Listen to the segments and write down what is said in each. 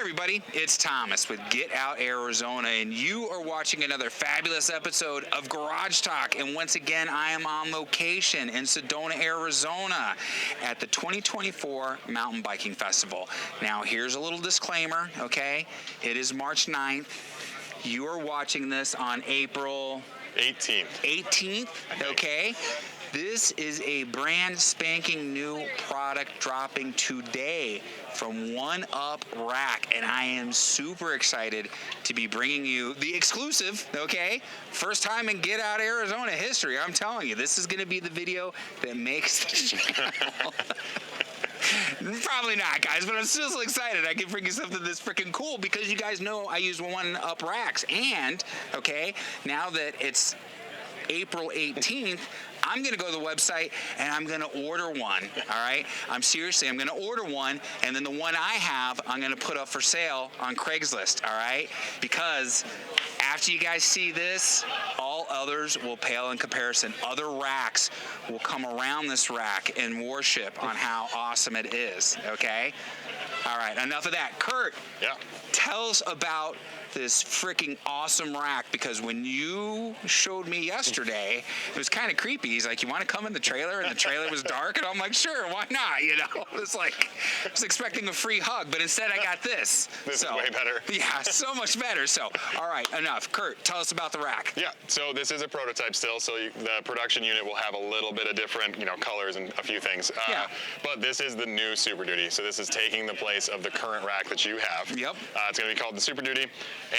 everybody, it's Thomas with Get Out Arizona, and you are watching another fabulous episode of Garage Talk. And once again, I am on location in Sedona, Arizona at the 2024 Mountain Biking Festival. Now, here's a little disclaimer, okay? It is March 9th. You are watching this on April 18th, okay? This is a brand spanking new product dropping today from One Up Rack, and I am super excited to be bringing you the exclusive, okay? First time in Get Out Arizona history. I'm telling you, this is going to be the video that makes the channel. Probably not, guys, but I'm still so excited. I can bring you something that's freaking cool because you guys know I use One Up Racks. And, okay, now that it's April 18th, I'm going to go to the website and I'm going to order one, all right? I'm going to order one, and then the one I have, I'm going to put up for sale on Craigslist, all right? Because after you guys see this, all others will pale in comparison. Other racks will come around this rack and worship on how awesome it is, okay? All right, enough of that. Kurt, tell us about this freaking awesome rack, because when you showed me yesterday, it was kind of creepy. He's like, you want to come in the trailer? And the trailer was dark, and I'm like, sure, why not? You know, it's like, I was expecting a free hug, but instead I got this. This is way better. Yeah, so much better. So, all right, enough. Kurt, tell us about the rack. Yeah, so this is a prototype still, so the production unit will have a little bit of different, colors and a few things. But this is the new Super Duty. So this is taking the place of the current rack that you have. Yep. It's going to be called the Super Duty.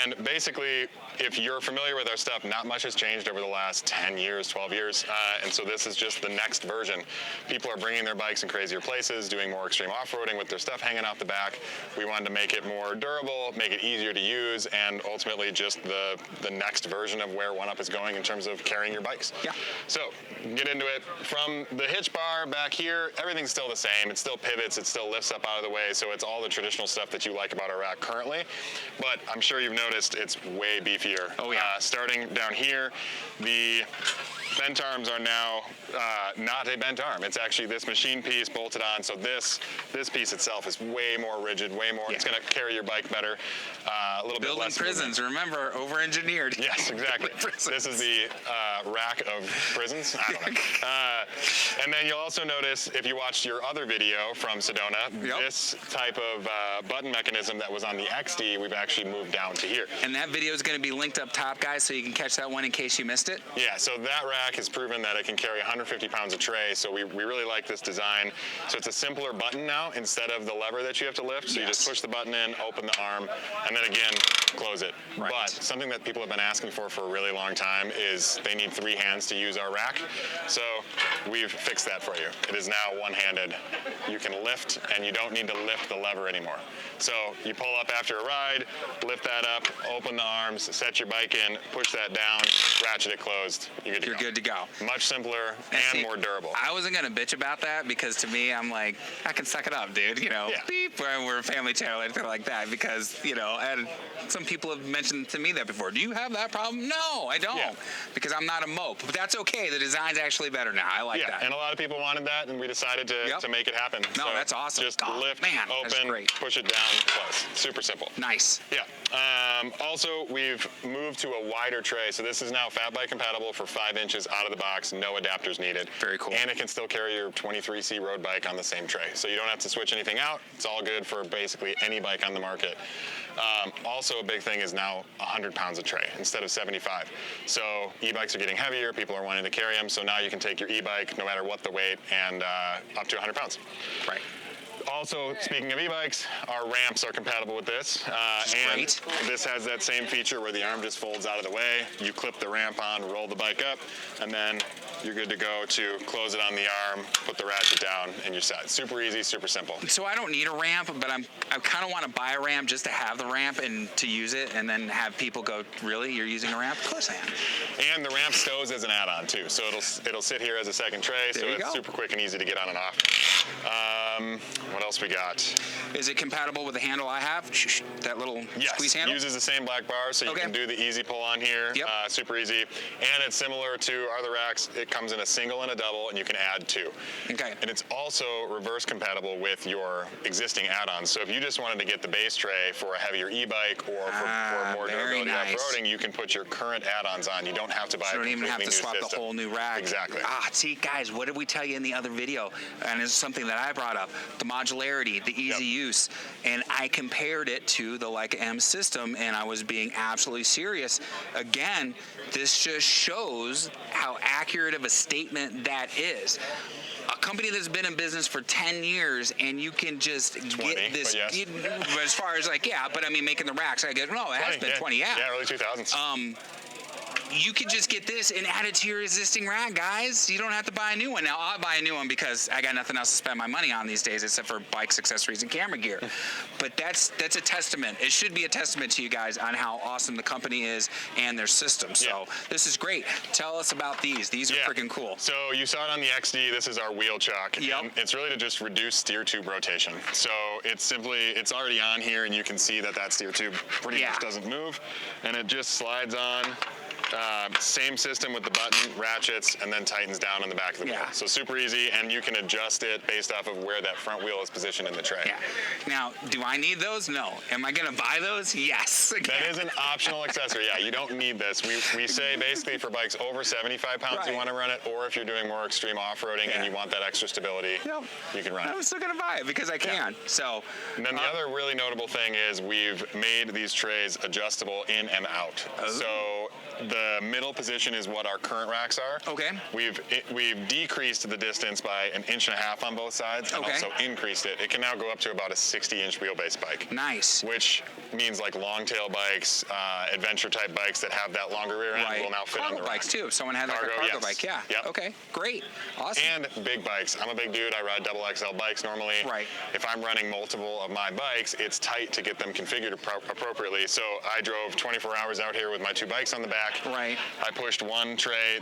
And basically, if you're familiar with our stuff, not much has changed over the last 10 years, 12 years. And so this is just the next version. People are bringing their bikes in crazier places, doing more extreme off-roading with their stuff hanging off the back. We wanted to make it more durable, make it easier to use, and ultimately just the next version of where One Up is going in terms of carrying your bikes. Yeah. So get into it. From the hitch bar back here, everything's still the same. It still pivots, it still lifts up out of the way, so it's all the traditional stuff that you like about our rack currently. But I'm sure you've noticed it's way beefier. Oh, yeah. Starting down here, the bent arms are now not a bent arm. It's actually this machine piece bolted on. So this piece itself is way more rigid, way more. Yeah. It's going to carry your bike better. A little bit less. Building prisons, remember, over-engineered. Yes, exactly. This is the rack of prisons. I don't know. And then you'll also notice, if you watched your other video from Sedona, this type of button mechanism that was on the XD, we've actually moved down to here. And that video is going to be linked up top, guys, so you can catch that one in case you missed it. Yeah, so that rack has proven that it can carry 150 pounds of tray, so we really like this design. So it's a simpler button now instead of the lever that you have to lift. So you just push the button in, open the arm, and then again, close it. Right. But something that people have been asking for a really long time is they need 3 hands to use our rack. So we've fixed that for you. It is now one-handed. You can lift, and you don't need to lift the lever anymore. So you pull up after a ride, lift that up, open the arms, set your bike in, push that down, ratchet it closed. You're good to go. Much simpler and more durable. I wasn't going to bitch about that because to me, I'm like, I can suck it up, dude. Beep, we're a family channel or anything like that because, and some people have mentioned to me that before. Do you have that problem? No, I don't because I'm not a mope. But that's okay. The design's actually better now. I like that. And a lot of people wanted that, and we decided to make it happen. No, so that's awesome. Just lift, open, push it down, close. Super simple. Nice. Yeah. Also, we've moved to a wider tray. So this is now fat bike compatible for 5 inches out of the box, no adapters needed. Very cool. And it can still carry your 23C road bike on the same tray. So you don't have to switch anything out. It's all good for basically any bike on the market. Also, a big thing is now 100 pounds of tray instead of 75. So e-bikes are getting heavier. People are wanting to carry them. So now you can take your e-bike, no matter what the weight, and up to 100 pounds. Right. Also, speaking of e-bikes, our ramps are compatible with this. And this has that same feature where the arm just folds out of the way. You clip the ramp on, roll the bike up, and then you're good to go to close it on the arm, put the ratchet down, and you're set. Super easy, super simple. So I don't need a ramp, but I kind of want to buy a ramp just to have the ramp and to use it, and then have people go, really, you're using a ramp? Of course I am. And the ramp stows as an add-on too, so it'll sit here as a second tray, so it's super quick and easy to get on and off. What else we got? Is it compatible with the handle I have? That little squeeze handle? Yes, uses the same black bar, so you can do the easy pull on here. Yep. Super easy. And it's similar to our other racks. It comes in a single and a double, and you can add 2. Okay. And it's also reverse compatible with your existing add-ons. So if you just wanted to get the base tray for a heavier e-bike or for more durability off-roading, you can put your current add-ons on. You don't have to buy a completely new system. You don't even have to swap the whole new rack. Exactly. See, guys, what did we tell you in the other video? And it's something that I brought up, the modularity, the easy use. And I compared it to the Leica M system, and I was being absolutely serious. Again, this just shows how accurate of a statement that is. A company that's been in business for 10 years, and you can just get this. Yes. But as far as but I mean, making the racks, I guess, no, it has been 20, Yeah, early 2000s. You could just get this and add it to your existing rack, guys. You don't have to buy a new one. Now, I'll buy a new one because I got nothing else to spend my money on these days except for bikes, accessories, and camera gear. But that's a testament. It should be a testament to you guys on how awesome the company is and their system. So this is great. Tell us about these. These are freaking cool. So you saw it on the XD. This is our wheel chock. Yep. It's really to just reduce steer tube rotation. So it's already on here, and you can see that steer tube pretty much doesn't move. And it just slides on. Same system with the button, ratchets, and then tightens down on the back of the wheel. So super easy, and you can adjust it based off of where that front wheel is positioned in the tray. Yeah. Now, do I need those? No. Am I going to buy those? Yes. That is an optional accessory. Yeah, you don't need this. We say basically for bikes over 75 pounds you want to run it, or if you're doing more extreme off-roading and you want that extra stability, you can run it. I'm still going to buy it because I can. So. And then the other really notable thing is we've made these trays adjustable in and out. So the middle position is what our current racks are. Okay. We've decreased the distance by 1.5 inches on both sides, and also increased it. It can now go up to about a 60-inch wheelbase bike. Nice. Which means like long-tail bikes, adventure-type bikes that have that longer rear end will now fit on the rack. Bikes too. If someone had like a cargo bike, Yep. Okay, great, awesome. And big bikes. I'm a big dude. I ride double XL bikes normally. Right. If I'm running multiple of my bikes, it's tight to get them configured appropriately. So I drove 24 hours out here with my 2 bikes on the back. Right. I pushed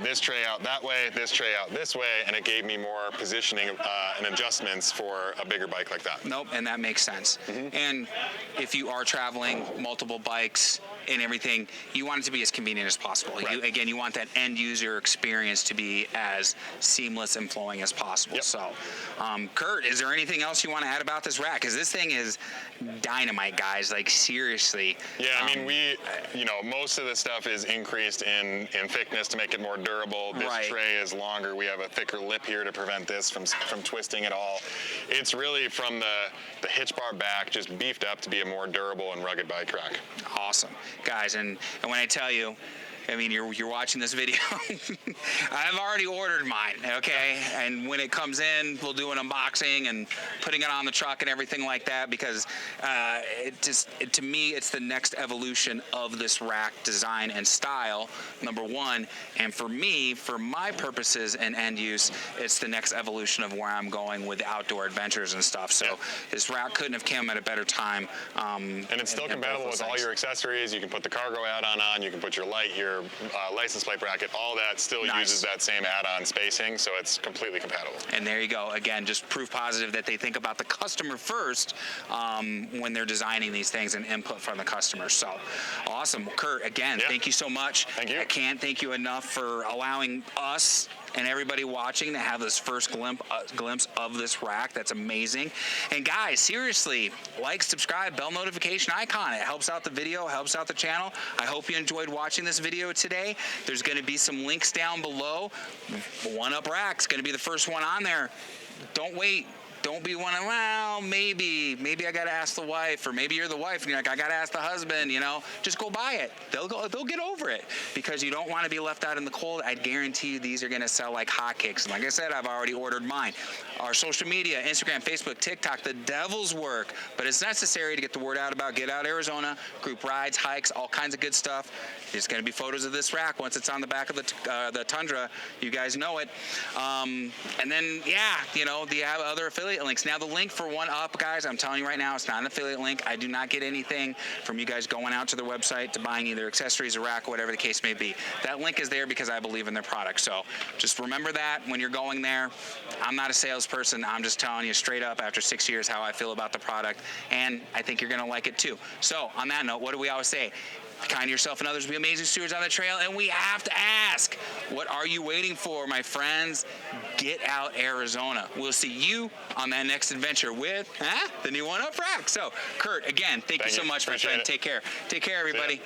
this tray out that way, this tray out this way, and it gave me more positioning and adjustments for a bigger bike like that. Nope, and that makes sense. And if you are traveling multiple bikes and everything, you want it to be as convenient as possible. Right. You want that end user experience to be as seamless and flowing as possible. So, Kurt, is there anything else you want to add about this rack? Because this thing is dynamite, guys. Like, seriously. Yeah, I mean, most of the stuff is increased in thickness to make it more durable. This tray is longer. We have a thicker lip here to prevent this from twisting at all. It's really from the hitch bar back, just beefed up to be a more durable and rugged bike rack. Awesome. Guys, and when I tell you, I mean, you're watching this video. I've already ordered mine, okay? And when it comes in, we'll do an unboxing and putting it on the truck and everything like that, because to me, it's the next evolution of this rack design and style, number one. And for me, for my purposes and end use, it's the next evolution of where I'm going with outdoor adventures and stuff. So this rack couldn't have come at a better time. And it's still compatible with all your accessories. You can put the cargo add-on on. You can put your light, your license plate bracket, all that still uses that same add-on spacing, so it's completely compatible. And there you go. Again, just proof positive that they think about the customer first when they're designing these things and input from the customer. So awesome. Well, Kurt, again, thank you so much. Thank you. I can't thank you enough for allowing us and everybody watching to have this first glimpse of this rack. That's amazing. And guys, seriously, like, subscribe, bell notification icon. It helps out the video, helps out the channel. I hope you enjoyed watching this video today. There's going to be some links down below. One Up Rack's going to be the first one on there. Don't wait. Don't be wondering, well, maybe I got to ask the wife, or maybe you're the wife and you're like, I got to ask the husband, just go buy it. They'll get over it, because you don't want to be left out in the cold. I guarantee you these are going to sell like hotcakes. And like I said, I've already ordered mine. Our social media, Instagram, Facebook, TikTok, the devil's work, but it's necessary to get the word out about Get Out Arizona, group rides, hikes, all kinds of good stuff. There's going to be photos of this rack once it's on the back of the Tundra. You guys know it. And then, do you have other affiliates? affiliate links. Now, the link for One Up, guys, I'm telling you right now, it's not an affiliate link. I do not get anything from you guys going out to their website to buying either accessories or rack or whatever the case may be. That link is there because I believe in their product. So just remember that when you're going there. I'm not a salesperson. I'm just telling you straight up after 6 years how I feel about the product, and I think you're going to like it too. So on that note, what do we always say? Be kind to yourself and others, be amazing stewards on the trail, and we have to ask, what are you waiting for, my friends? Get out Arizona. We'll see you on that next adventure with the new One Up rack. So, Kurt, again, thank you so much, my Appreciate friend. it. Take care. Take care, everybody.